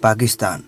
पाकिस्तान।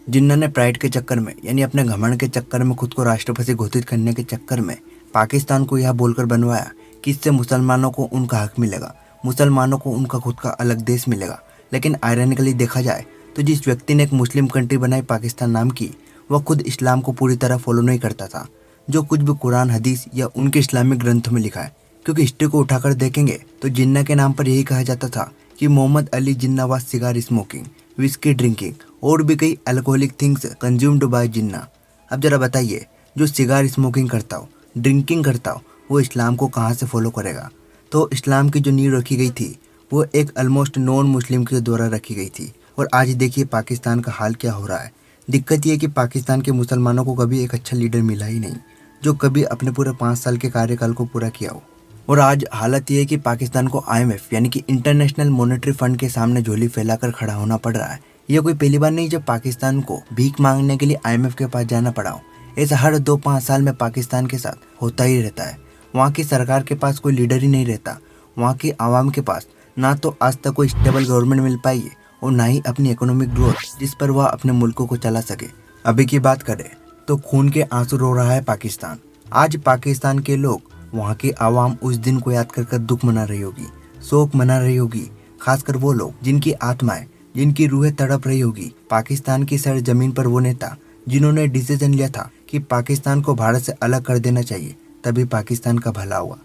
जिन्ना ने प्राइड के चक्कर में यानी अपने घमंड के चक्कर में खुद को राष्ट्रपति घोषित करने के चक्कर में पाकिस्तान को यह बोलकर बनवाया कि इससे मुसलमानों को उनका हक मिलेगा, मुसलमानों को उनका खुद का अलग देश मिलेगा। लेकिन आयरनिकली देखा जाए तो जिस व्यक्ति ने एक मुस्लिम कंट्री बनाई पाकिस्तान नाम की, वह खुद इस्लाम को पूरी तरह फॉलो नहीं करता था, जो कुछ भी कुरान हदीस या उनके इस्लामिक ग्रंथों में लिखा है। क्योंकि हिस्ट्री को उठाकर देखेंगे तो जिन्ना के नाम पर यही कहा जाता था कि Mohammad Ali Jinnah was cigar smoking, whisky drinking और भी कई alcoholic things consumed by Jinnah. अब जरा बताइए, जो सिगार स्मोकिंग करता हो, ड्रिंकिंग करता हो, वो इस्लाम को कहाँ से फॉलो करेगा? तो इस्लाम की जो नींव रखी गई थी वो एक ऑलमोस्ट नॉन मुस्लिम के द्वारा रखी गई थी। और आज देखिए पाकिस्तान का हाल क्या हो रहा है। दिक्कत ये है कि पाकिस्तान के मुसलमानों को कभी एक अच्छा लीडर मिला ही नहीं, जो कभी अपने पूरे 5 साल के कार्यकाल को पूरा किया हो। और आज हालत ये है कि पाकिस्तान को IMF यानी कि इंटरनेशनल मॉनेटरी फंड के सामने झोली फैलाकर खड़ा होना पड़ रहा है। यह कोई पहली बार नहीं जब पाकिस्तान को भीख मांगने के लिए IMF के पास जाना पड़ा हो। ऐसा हर 2-5 साल में पाकिस्तान के साथ होता ही रहता है। वहाँ की सरकार के पास कोई लीडर ही नहीं रहता। वहाँ की आवाम के पास ना तो आज तक कोई स्टेबल गवर्नमेंट मिल पाई है और ना ही अपनी इकोनॉमिक ग्रोथ जिस पर वह अपने मुल्कों को चला सके। अभी की बात करें तो खून के आंसू रो रहा है पाकिस्तान। आज पाकिस्तान के लोग, वहाँ की आवाम उस दिन को याद कर दुख मना रही होगी, शोक मना रही होगी। खासकर वो लोग जिनकी आत्माएं, जिनकी रूहें तड़प रही होगी। पाकिस्तान की सर जमीन पर वो नेता जिन्होंने डिसीजन लिया था कि पाकिस्तान को भारत से अलग कर देना चाहिए, तभी पाकिस्तान का भला हुआ।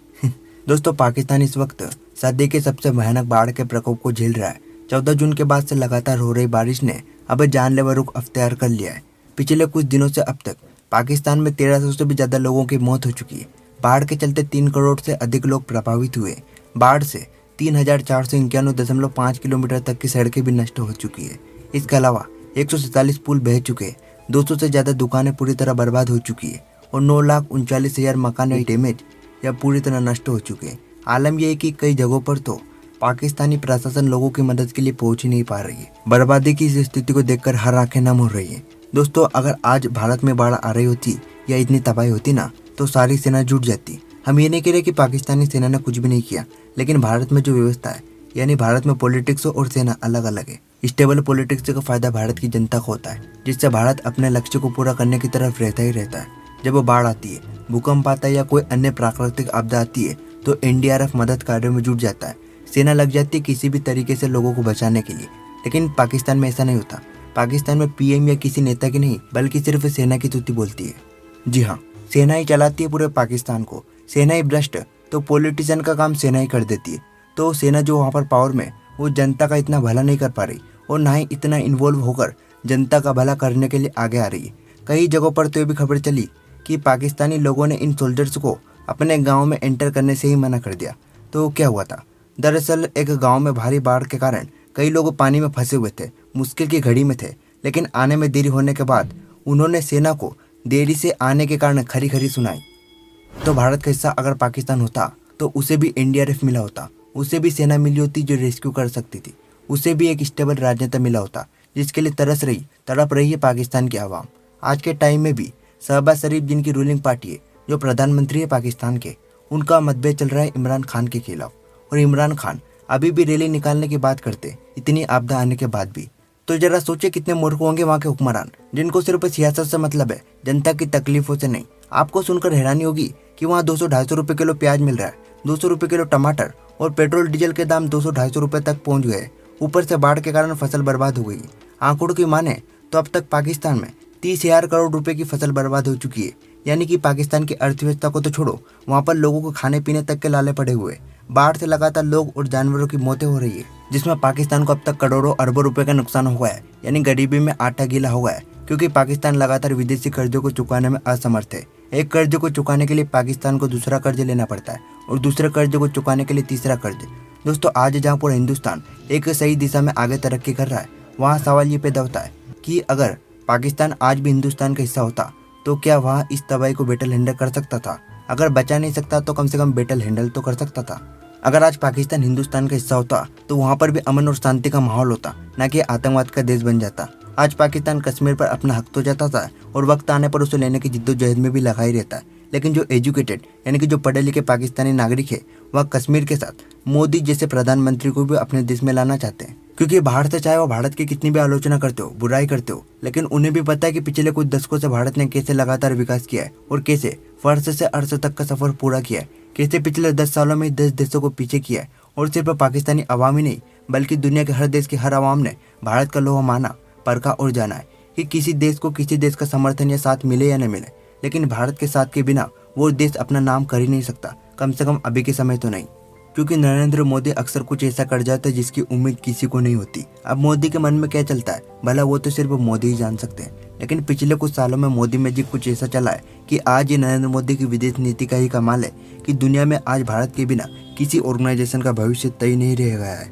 दोस्तों, पाकिस्तान इस वक्त सदी के सबसे भयानक बाढ़ के प्रकोप को झेल रहा है। 14 जून के बाद से लगातार हो रही बारिश ने अब जानलेवा रुख अख्तियार कर लिया है। पिछले कुछ दिनों से अब तक पाकिस्तान में 1300 से भी ज्यादा लोगों की मौत हो चुकी है। बाढ़ के चलते 3 करोड़ से अधिक लोग प्रभावित हुए। बाढ़ से 3491.5 किलोमीटर तक की सड़कें भी नष्ट हो चुकी है। इसके अलावा 147 पुल बह चुके, 200 से ज्यादा दुकानें पूरी तरह बर्बाद हो चुकी है और 9,39,000 मकान डैमेज या पूरी तरह नष्ट हो चुके हैं। आलम यह है कि कई जगहों पर तो पाकिस्तानी प्रशासन लोगों की मदद के लिए पहुंच ही नहीं पा रही है। बर्बादी की इस स्थिति को देखकर हर आंखें नम हो रही है। दोस्तों, अगर आज भारत में बाढ़ आ रही होती या इतनी तबाही होती ना, तो सारी सेना जुट जाती। हम ये नहीं कह रहे कि पाकिस्तानी सेना ने कुछ भी नहीं किया, लेकिन भारत में जो व्यवस्था है, यानी भारत में पॉलिटिक्स और सेना अलग अलग है। स्टेबल पॉलिटिक्स का फायदा भारत की जनता को होता है, जिससे भारत अपने लक्ष्य को पूरा करने की तरफ रहता ही रहता है। जब वो बाढ़ आती है, भूकंप आता है या कोई अन्य प्राकृतिक आपदा आती है, तो NDRF मदद कार्यों में जुट जाता है। सेना लग जाती है किसी भी तरीके से लोगों को बचाने के लिए। लेकिन पाकिस्तान में ऐसा नहीं होता। पाकिस्तान में PM या किसी नेता की नहीं, बल्कि सिर्फ सेना की तुति बोलती है। जी हाँ, सेना ही चलाती है पूरे पाकिस्तान को। सेना ही भ्रष्ट तो पॉलिटिशियन का काम सेना ही कर देती है। तो सेना जो वहाँ पर पावर में, वो जनता का इतना भला नहीं कर पा रही और ना ही इतना इन्वॉल्व होकर जनता का भला करने के लिए आगे आ रही है। कई जगहों पर तो ये भी खबर चली कि पाकिस्तानी लोगों ने इन सोल्जर्स को अपने गाँव में एंटर करने से ही मना कर दिया। तो क्या हुआ था? दरअसल एक गाँव में भारी बाढ़ के कारण कई लोग पानी में फंसे हुए थे, मुश्किल की घड़ी में थे। लेकिन आने में देरी होने के बाद उन्होंने सेना को देरी से आने के कारण खरी खरी सुनाई। तो भारत का हिस्सा अगर पाकिस्तान होता तो उसे भी NDRF मिला होता, उसे भी सेना मिली होती जो रेस्क्यू कर सकती थी, उसे भी एक स्टेबल राजनेता मिला होता जिसके लिए तड़प रही है पाकिस्तान की आवाम। आज के टाइम में भी शहबाज शरीफ, जिनकी रूलिंग पार्टी है, जो प्रधानमंत्री है पाकिस्तान के, उनका मतभेद चल रहा है इमरान खान के खिलाफ। और इमरान खान अभी भी रैली निकालने की बात करते, इतनी आपदा आने के बाद भी। तो जरा सोचिए कितने मूर्ख होंगे वहाँ के हुक्मरान, जिनको सिर्फ सियासत से मतलब है, जनता की तकलीफों से नहीं। आपको सुनकर हैरानी होगी कि वहाँ 200-250 रुपये किलो प्याज मिल रहा है, 200 रुपये किलो टमाटर, और पेट्रोल डीजल के दाम 200-250 रुपये तक पहुँच गए। ऊपर से बाढ़ के कारण फसल बर्बाद हो गई। आंकड़ों की माने तो अब तक पाकिस्तान में 30,000 करोड़ रुपए की फसल बर्बाद हो चुकी है। यानी कि पाकिस्तान की अर्थव्यवस्था को तो छोड़ो, वहाँ पर लोगों को खाने पीने तक के लाले पड़े हुए। बाढ़ से लगातार लोग और जानवरों की मौतें हो रही है, जिसमें पाकिस्तान को अब तक करोड़ों अरबों रुपए का नुकसान हुआ है। यानी गरीबी में आटा गीला हुआ है, क्योंकि पाकिस्तान लगातार विदेशी कर्जों को चुकाने में असमर्थ है। एक कर्ज को चुकाने के लिए पाकिस्तान को दूसरा कर्ज लेना पड़ता है और दूसरे कर्ज को चुकाने के लिए तीसरा कर्ज। दोस्तों, आज जहाँ पूरा हिंदुस्तान एक सही दिशा में आगे तरक्की कर रहा है, वहाँ सवाल ये पैदा होता है कि अगर पाकिस्तान आज भी हिंदुस्तान का हिस्सा होता तो क्या वहाँ इस तबाही को बेटर हैंडल कर सकता था? अगर बचा नहीं सकता तो कम से कम बेटर हैंडल तो कर सकता था। अगर आज पाकिस्तान हिंदुस्तान का हिस्सा होता तो वहाँ पर भी अमन और शांति का माहौल होता, न कि आतंकवाद का देश बन जाता। आज पाकिस्तान कश्मीर पर अपना हक तो जताता है और वक्त आने पर उसे लेने की जिद्दोजहद में भी लगा ही रहता है। लेकिन जो एजुकेटेड यानी कि जो पढ़े लिखे पाकिस्तानी नागरिक है, वह कश्मीर के साथ मोदी जैसे प्रधानमंत्री को भी अपने देश में लाना चाहते हैं। क्योंकि बाहर से चाहे वो भारत की कितनी भी आलोचना करते हो, बुराई करते हो, लेकिन उन्हें भी पता है कि पिछले कुछ दशकों से भारत ने कैसे लगातार विकास किया है और कैसे फर्श से अर्श तक का सफर पूरा किया है, कैसे पिछले 10 सालों में 10 देशों को पीछे किया है। और सिर्फ पाकिस्तानी अवाम ही नहीं बल्कि दुनिया के हर देश के हर अवाम ने भारत का लोहा माना, परखा और जाना है कि किसी देश को किसी देश का समर्थन या साथ मिले या न मिले, लेकिन भारत के साथ के बिना वो देश अपना नाम कर ही नहीं सकता, कम से कम अभी के समय तो नहीं। क्योंकि नरेंद्र मोदी अक्सर कुछ ऐसा कर जाता है जिसकी उम्मीद किसी को नहीं होती। अब मोदी के मन में क्या चलता है भला वो तो सिर्फ मोदी ही जान सकते हैं, लेकिन पिछले कुछ सालों में मोदी मैजिक कुछ ऐसा चला है कि आज ये नरेंद्र मोदी की विदेश नीति का ही कमाल है कि दुनिया में आज भारत के बिना किसी ऑर्गेनाइजेशन का भविष्य तय नहीं रह गया है।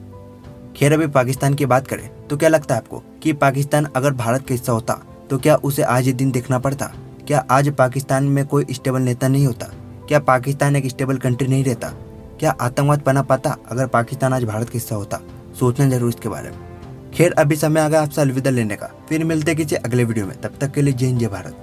खैर, अभी पाकिस्तान की बात करें तो क्या लगता है आपको कि पाकिस्तान अगर भारत का हिस्सा होता तो क्या उसे आज ये दिन देखना पड़ता? क्या आज पाकिस्तान में कोई स्टेबल नेता नहीं होता? क्या पाकिस्तान एक स्टेबल कंट्री नहीं रहता? क्या आतंकवाद पनप पाता अगर पाकिस्तान आज भारत का हिस्सा होता? सोचना जरूर इसके बारे में। खैर, अभी समय आ गया आपसे अलविदा लेने का। फिर मिलते किसी अगले वीडियो में, तब तक के लिए जय हिंद जय भारत।